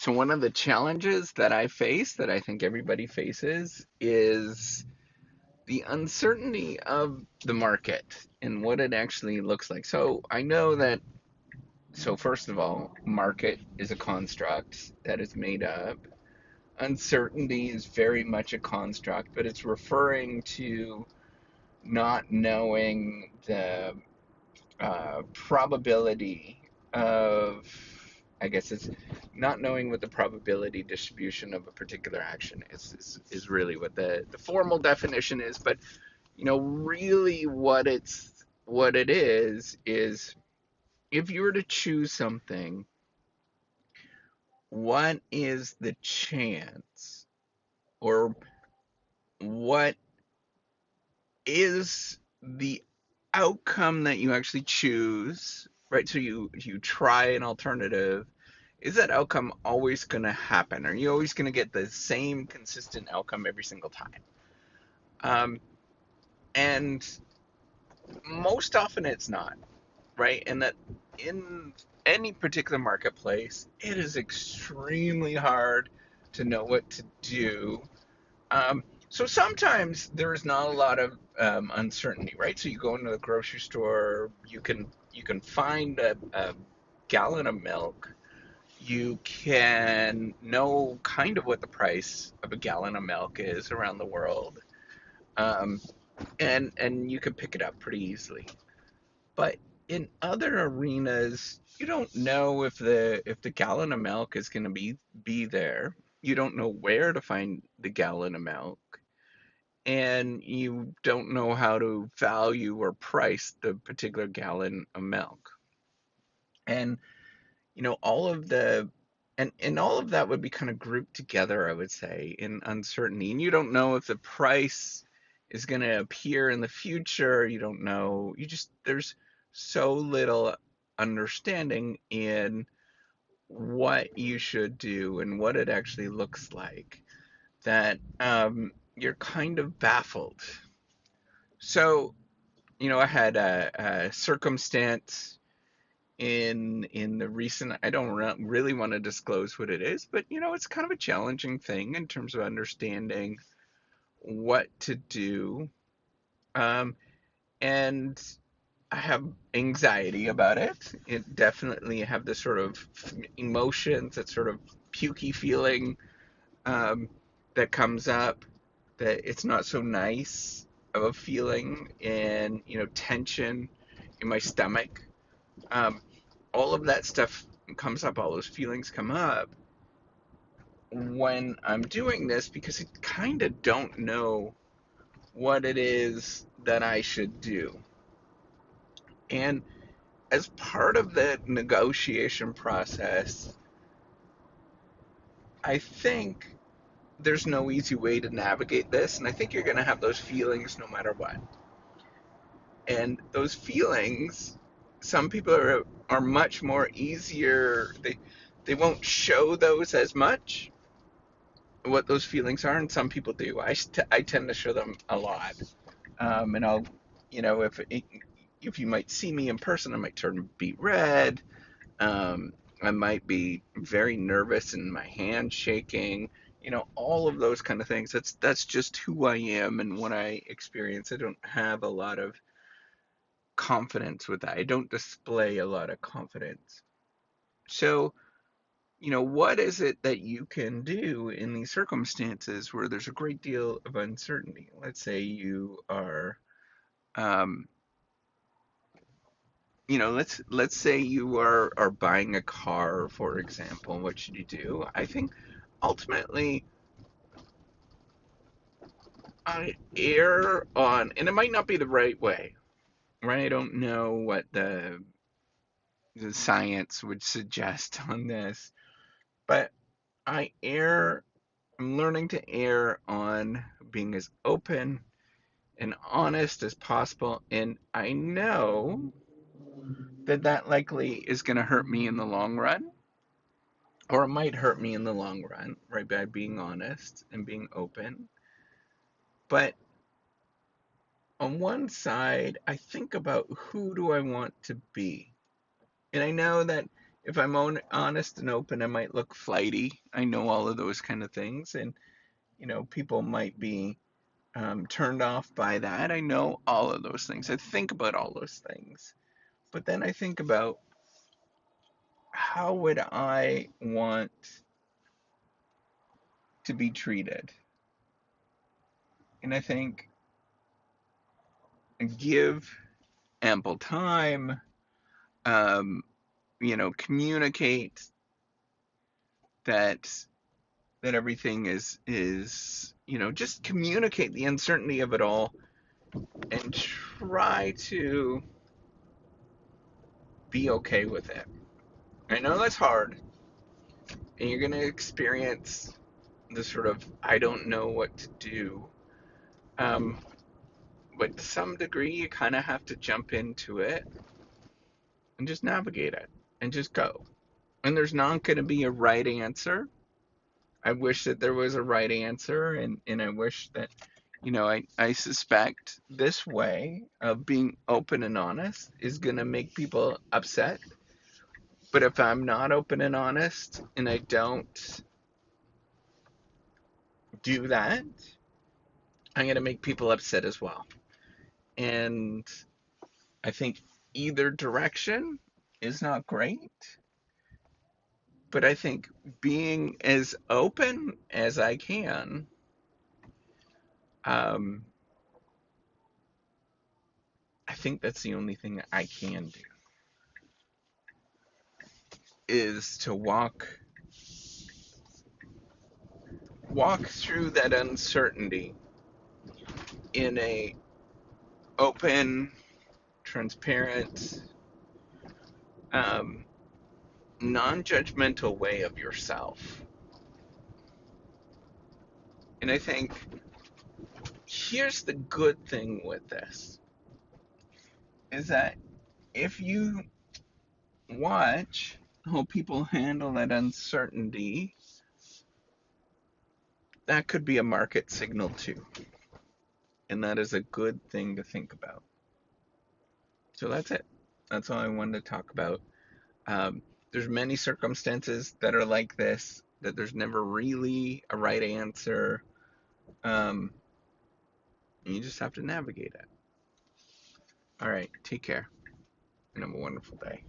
So one of the challenges that I face, that I think everybody faces, is the uncertainty of the market and what it actually looks like. So I know that, so first of all, market is a construct that is made up. Uncertainty is very much a construct, but it's referring to not knowing the probability of, I guess it's not knowing what the probability distribution of a particular action is really what the formal definition is. But really what it is if you were to choose something, what is the chance, or what is the outcome that you actually choose, right? So you try an alternative. Is that outcome always going to happen? Are you always going to get the same consistent outcome every single time? Um, and most often it's not, right? And that in any particular marketplace, it is extremely hard to know what to do. So sometimes there is not a lot of uncertainty, right? So you go into the grocery store, you can find a gallon of milk. You can know kind of what the price of a gallon of milk is around the world, um, and you can pick it up pretty easily. But in other arenas, you don't know if the gallon of milk is going to be there. You don't know where to find the gallon of milk, and you don't know how to value or price the particular gallon of milk. And all of the and all of that would be kind of grouped together, I would say, in uncertainty. And you don't know if the price is going to appear in the future. You don't know. There's so little understanding in what you should do and what it actually looks like, that you're kind of baffled. So, I had a circumstance in the recent. I don't really want to disclose what it is, but it's kind of a challenging thing in terms of understanding what to do. Um, and I have anxiety about it. It definitely have this sort of emotions, that sort of pukey feeling, um, that comes up, that it's not so nice of a feeling, and tension in my stomach. Um, all of that stuff comes up, all those feelings come up when I'm doing this, because I kind of don't know what it is that I should do. And as part of the negotiation process, I think there's no easy way to navigate this, and I think you're going to have those feelings no matter what. And those feelings, some people are much more easier. They won't show those as much, what those feelings are, and some people do. I tend to show them a lot, and I'll, if you might see me in person, I might turn beet red. I might be very nervous and my hand shaking. All of those kind of things. That's just who I am and what I experience. I don't have a lot of confidence with that. I don't display a lot of confidence. So, what is it that you can do in these circumstances where there's a great deal of uncertainty? Let's say you are, um, let's say you are buying a car, for example. What should you do? I think ultimately I err on, and it might not be the right way, right? I don't know what the science would suggest on this, but I err. I'm learning to err on being as open and honest as possible. And I know that that likely is going to hurt me in the long run, or it might hurt me in the long run, right, by being honest and being open. But on one side, I think about, who do I want to be? And I know that If I'm honest and open, I might look flighty. I know all of those kind of things, and people might be turned off by that. I know all of those things. I think about all those things, but then I think about how would I want to be treated, and I think give ample time, um, communicate that everything is just communicate the uncertainty of it all and try to be okay with it. I know that's hard, and you're going to experience the sort of I don't know what to do. Um, but to some degree, you kind of have to jump into it and just navigate it and just go. And there's not going to be a right answer. I wish that there was a right answer, and I wish that, I suspect this way of being open and honest is going to make people upset. But if I'm not open and honest and I don't do that, I'm going to make people upset as well. And I think either direction is not great, but I think being as open as I can, um, I think that's the only thing that I can do is to walk through that uncertainty in a open, transparent, um, non-judgmental way of yourself. And I think here's the good thing with this is that if you watch how people handle that uncertainty, that could be a market signal too. And that is a good thing to think about. So that's it. That's all I wanted to talk about. There's many circumstances that are like this, that there's never really a right answer. Um, and you just have to navigate it. All right, take care and have a wonderful day.